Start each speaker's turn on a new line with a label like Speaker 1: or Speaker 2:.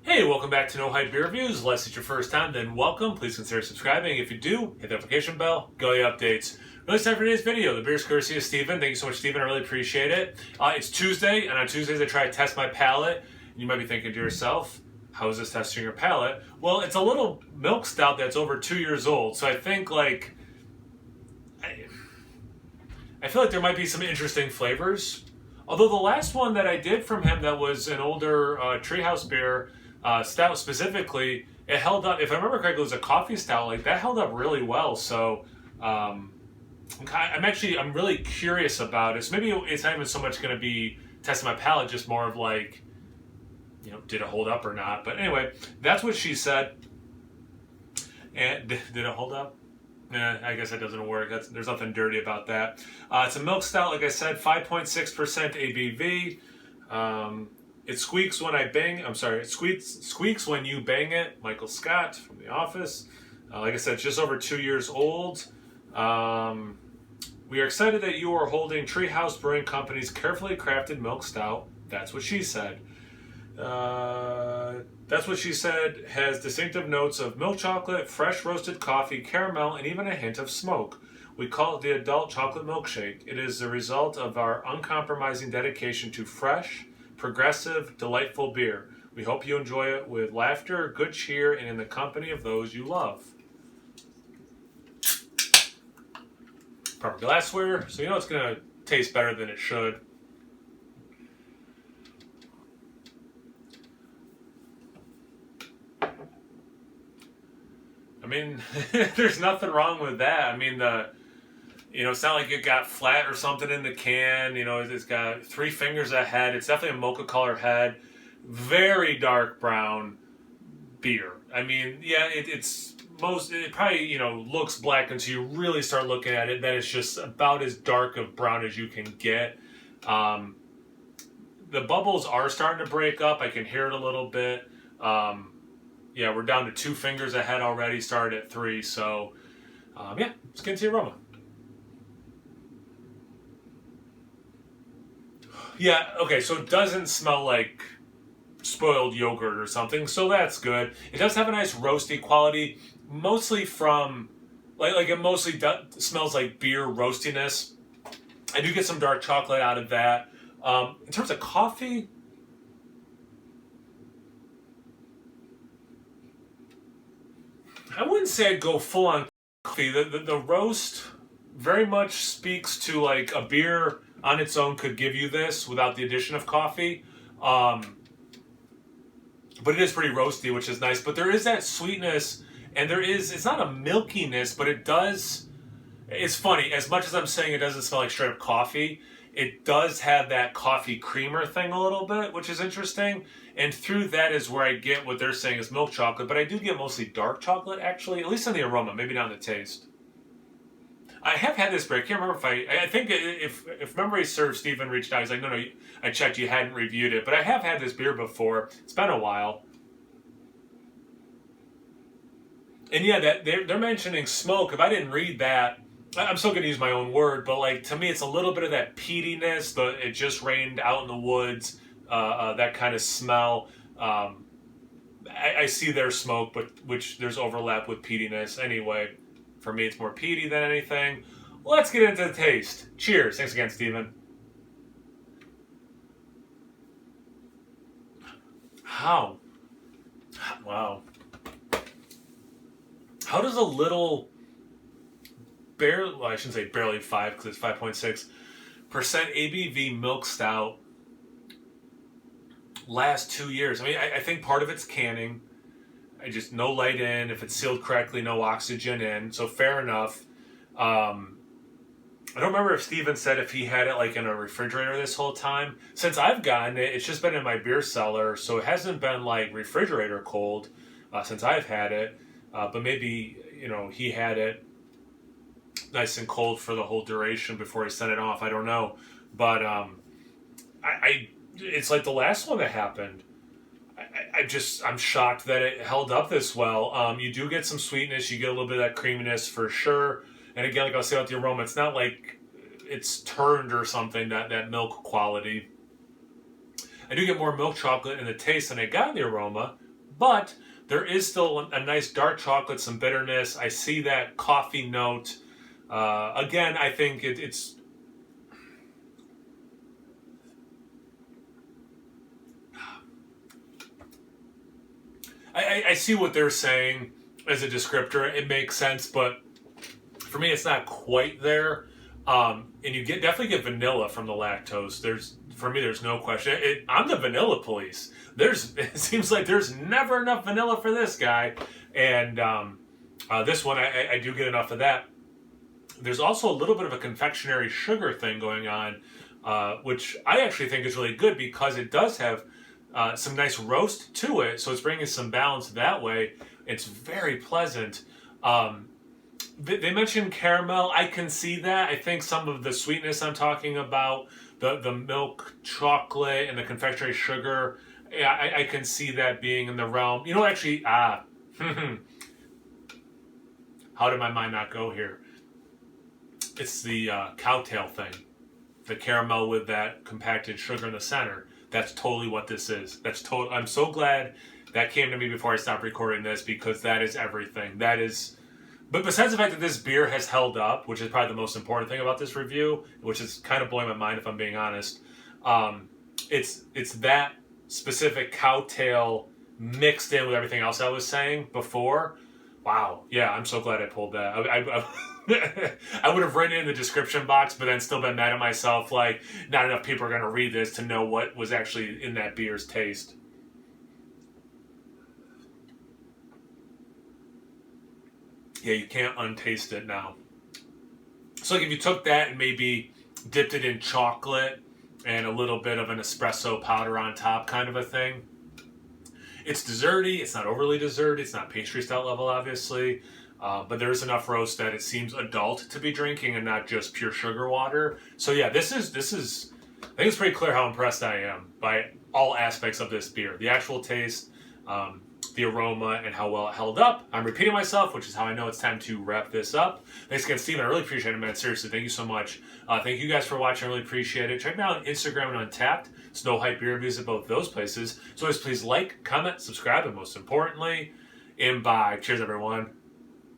Speaker 1: Hey, welcome back to No Hype Beer Reviews. Unless it's your first time, then welcome. Please consider subscribing. If you do, hit the notification bell, go to updates. Really time for today's video. The beer's courtesy of Steven. Thank you so much, Steven. I really appreciate it. It's Tuesday, and on Tuesdays I try to test my palate. And you might be thinking to yourself, how is this testing your palate? Well, it's a little milk stout that's over 2 years old, so I think I feel like there might be some interesting flavors. Although the last one that I did from him that was an older Treehouse beer, stout specifically, it held up. If I remember correctly, it was a coffee stout. Like that held up really well. So I'm really curious about it. So maybe it's not even so much going to be testing my palate, just more of like, did it hold up or not? But anyway, that's what she said. And did it hold up? I guess that doesn't work. There's nothing dirty about that. It's a milk stout, like I said, 5.6% ABV. It squeaks when I bang. I'm sorry, it squeaks when you bang it. Michael Scott from The Office. Like I said, it's just over 2 years old. We are excited that you are holding Treehouse Brewing Company's carefully crafted milk stout. That's what she said. That's what she said. Has distinctive notes of milk chocolate, fresh roasted coffee, caramel, and even a hint of smoke. We call it the adult chocolate milkshake. It is the result of our uncompromising dedication to fresh, progressive, delightful beer. We hope you enjoy it with laughter, good cheer, and in the company of those you love. Proper glassware, so it's going to taste better than it should. I mean, there's nothing wrong with that. I mean, it's not like it got flat or something in the can. It's got 3 fingers of head. It's definitely a mocha color head. Very dark brown beer. I mean, yeah, it probably, looks black until you really start looking at it. Then it's just about as dark of brown as you can get. The bubbles are starting to break up. I can hear it a little bit. Yeah, we're down to 2 fingers ahead already, started at 3, so let's get into the aroma. Yeah, okay, so it doesn't smell like spoiled yogurt or something, so that's good. It does have a nice roasty quality, mostly from, it mostly smells like beer roastiness. I do get some dark chocolate out of that. In terms of coffee, I wouldn't say I'd go full on coffee. The roast very much speaks to like a beer on its own could give you this without the addition of coffee. But it is pretty roasty, which is nice. But there is that sweetness, and it's not a milkiness, but it's funny. As much as I'm saying it doesn't smell like straight up coffee, it does have that coffee creamer thing a little bit, which is interesting. And through that is where I get what they're saying is milk chocolate, but I do get mostly dark chocolate, actually, at least in the aroma, maybe not in the taste. I have had this beer. I can't remember I think if memory serves, Steven reached out. He's like, no, I checked, you hadn't reviewed it. But I have had this beer before. It's been a while. And yeah, they're mentioning smoke. If I didn't read that, I'm still going to use my own word, but to me, it's a little bit of that peatiness. It just rained out in the woods, that kind of smell. I see their smoke, but which there's overlap with peatiness. Anyway, for me, it's more peaty than anything. Let's get into the taste. Cheers. Thanks again, Steven. How? Wow. How does a little... I shouldn't say barely 5 because it's 5.6% ABV milk stout last 2 years. I mean, I think part of it's canning. No light in. If it's sealed correctly, no oxygen in. So fair enough. I don't remember if Steven said if he had it in a refrigerator this whole time. Since I've gotten it, it's just been in my beer cellar, so it hasn't been refrigerator cold since I've had it. But maybe he had it nice and cold for the whole duration before he sent it off. I don't know, but it's like the last one that happened. I'm shocked that it held up this well. You do get some sweetness, you get a little bit of that creaminess for sure. And again, like I was saying about the aroma, it's not like it's turned or something, that milk quality. I do get more milk chocolate in the taste than I got in the aroma, but there is still a nice dark chocolate, some bitterness. I see that coffee note. Again, I think it's... I see what they're saying as a descriptor. It makes sense, but for me, it's not quite there. And you definitely get vanilla from the lactose. For me, there's no question. I'm the vanilla police. It seems like there's never enough vanilla for this guy, and this one I do get enough of that. There's also a little bit of a confectionery sugar thing going on, which I actually think is really good because it does have some nice roast to it, so it's bringing some balance that way. It's very pleasant. They mentioned caramel. I can see that. I think some of the sweetness I'm talking about, the milk chocolate and the confectionery sugar, I can see that being in the realm. Actually, how did my mind not go here? It's the cowtail thing. The caramel with that compacted sugar in the center. That's totally what this is. I'm so glad that came to me before I stopped recording this, because that is everything. But besides the fact that this beer has held up, which is probably the most important thing about this review, which is kind of blowing my mind if I'm being honest, it's that specific cowtail mixed in with everything else I was saying before. Wow. Yeah, I'm so glad I pulled that. I would have written it in the description box, but then still been mad at myself, like, not enough people are going to read this to know what was actually in that beer's taste. Yeah, you can't untaste it now. So like if you took that and maybe dipped it in chocolate and a little bit of an espresso powder on top kind of a thing. It's desserty. It's not overly desserty. It's not pastry stout level, obviously. But there is enough roast that it seems adult to be drinking and not just pure sugar water. So yeah, this is. I think it's pretty clear how impressed I am by all aspects of this beer. The actual taste, the aroma, and how well it held up. I'm repeating myself, which is how I know it's time to wrap this up. Thanks again, Steven. I really appreciate it, man. Seriously, thank you so much. Thank you guys for watching. I really appreciate it. Check me out on Instagram and Untappd. Snow Hype Beer Reviews at both those places. So always please like, comment, subscribe, and most importantly, imbibe. Cheers, everyone.